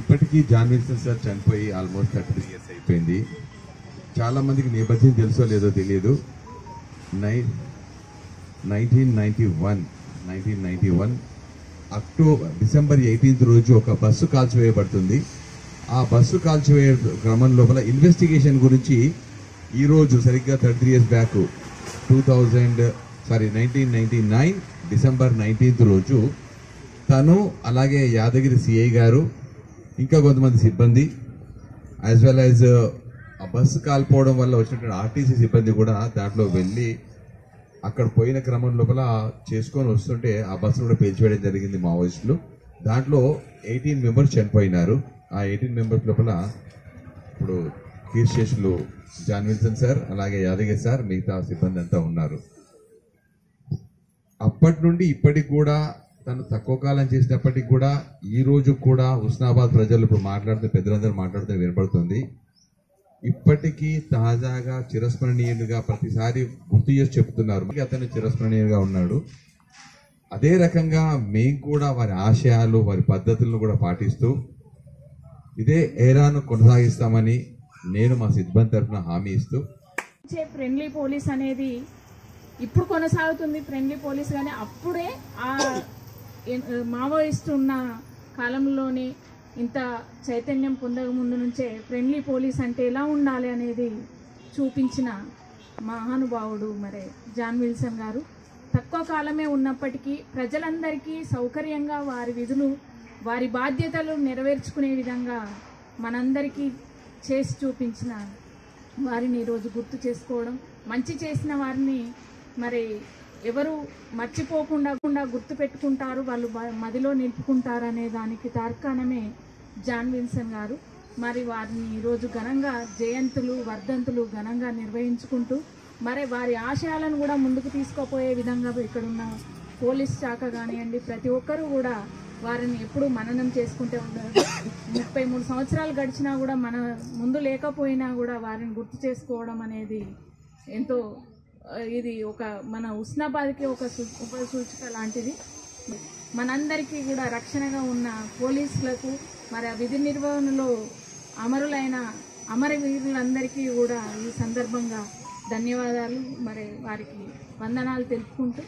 ఇప్పటికీ John Wilson sir చనిపోయి almost 33 years అయిపోయింది. చాలా మందికి నేపథ్యం తెలుసో లేదో తెలియదు. 1991 డిసెంబర్ 18 రోజు ఒక బస్సు కాల్చివేయబడుతుంది. ఆ బస్సు కాల్చివేయ క్రమం లోపల ఇన్వెస్టిగేషన్ గురించి ఈరోజు సరిగ్గా 33 years బ్యాక్ 1999 డిసెంబర్ 19th రోజు తను అలాగే యాదగిరి సిఐ గారు ఇంకా కొంతమంది సిబ్బంది యాజ్ వెల్ యాజ్ ఆ బస్సు కాల్పోవడం వల్ల వచ్చినటువంటి ఆర్టీసీ సిబ్బంది కూడా దాంట్లో వెళ్ళి అక్కడ పోయిన క్రమం లోపల చేసుకొని వస్తుంటే ఆ బస్సు కూడా పేల్చివేయడం జరిగింది మావోయిస్టులు. దాంట్లో 18 members చనిపోయినారు. ఆ 18 members లోపల ఇప్పుడు కీర్ స్టేషన్లు జాన్ విల్సన్ సార్ అలాగే యాదగిరి సార్ మిగతా సిబ్బంది అంతా ఉన్నారు. అప్పటి నుండి ఇప్పటికి కూడా తను తక్కువ కాలం చేసినప్పటికీ కూడా ఈ రోజు కూడా హుస్నాబాద్ ప్రజలు ఇప్పుడు మాట్లాడుతూ పెద్దలందరూ మాట్లాడుతూ వినపడుతుంది. ఇప్పటికీ తాజాగా చిరస్మరణీయుడిగా ప్రతిసారి గుర్తు చేసి చెప్తున్నారు. అతను చిరస్మరణీయుడిగా ఉన్నాడు. అదే రకంగా మేము కూడా వారి ఆశయాలు వారి పద్ధతులను కూడా పాటిస్తూ ఇదే ఏరాను కొనసాగిస్తామని నేను మా సిబ్బంది తరఫున హామీ ఇస్తూ ఫ్రెండ్లీ పోలీస్ అనేది ఇప్పుడు కొనసాగుతుంది. ఫ్రెండ్లీ పోలీస్ కానీ అప్పుడే ఆ మావోయిస్ట్ ఉన్న కాలంలోనే ఇంత చైతన్యం పొందక ముందు నుంచే ఫ్రెండ్లీ పోలీస్ అంటే ఎలా ఉండాలి అనేది చూపించిన మహానుభావుడు మరి జాన్ విల్సన్ గారు. తక్కువ కాలమే ఉన్నప్పటికీ ప్రజలందరికీ సౌకర్యంగా వారి విధులు వారి బాధ్యతలు నెరవేర్చుకునే విధంగా మనందరికీ చేసి చూపించిన వారిని ఈరోజు గుర్తు చేసుకోవడం, మంచి చేసిన వారిని మరి ఎవరు మర్చిపోకుండా గుర్తు పెట్టుకుంటారు, వాళ్ళు మదిలో నిలుపుకుంటారు అనే దానికి తార్కాణమే జాన్ విల్సన్ గారు. మరి వారిని ఈరోజు ఘనంగా జయంతులు వర్ధంతులు ఘనంగా నిర్వహించుకుంటూ మరి వారి ఆశయాలను కూడా ముందుకు తీసుకుపోయే విధంగా ఇక్కడున్న పోలీస్ శాఖ కానివ్వండి ప్రతి ఒక్కరూ కూడా వారిని ఎప్పుడూ మననం చేసుకుంటూ ఉంటారు. 33 సంవత్సరాలు గడిచినా కూడా మన ముందు లేకపోయినా కూడా వారిని గుర్తు చేసుకోవడం అనేది ఎంతో ఇది ఒక మన హుస్నాబాద్కి ఒక సూచిక లాంటిది. మనందరికీ కూడా రక్షణగా ఉన్న పోలీసులకు మరి ఆ విధి నిర్వహణలో అమరులైన అమరవీరులందరికీ కూడా ఈ సందర్భంగా ధన్యవాదాలు మరి వారికి వందనాలు తెలుపుకుంటూ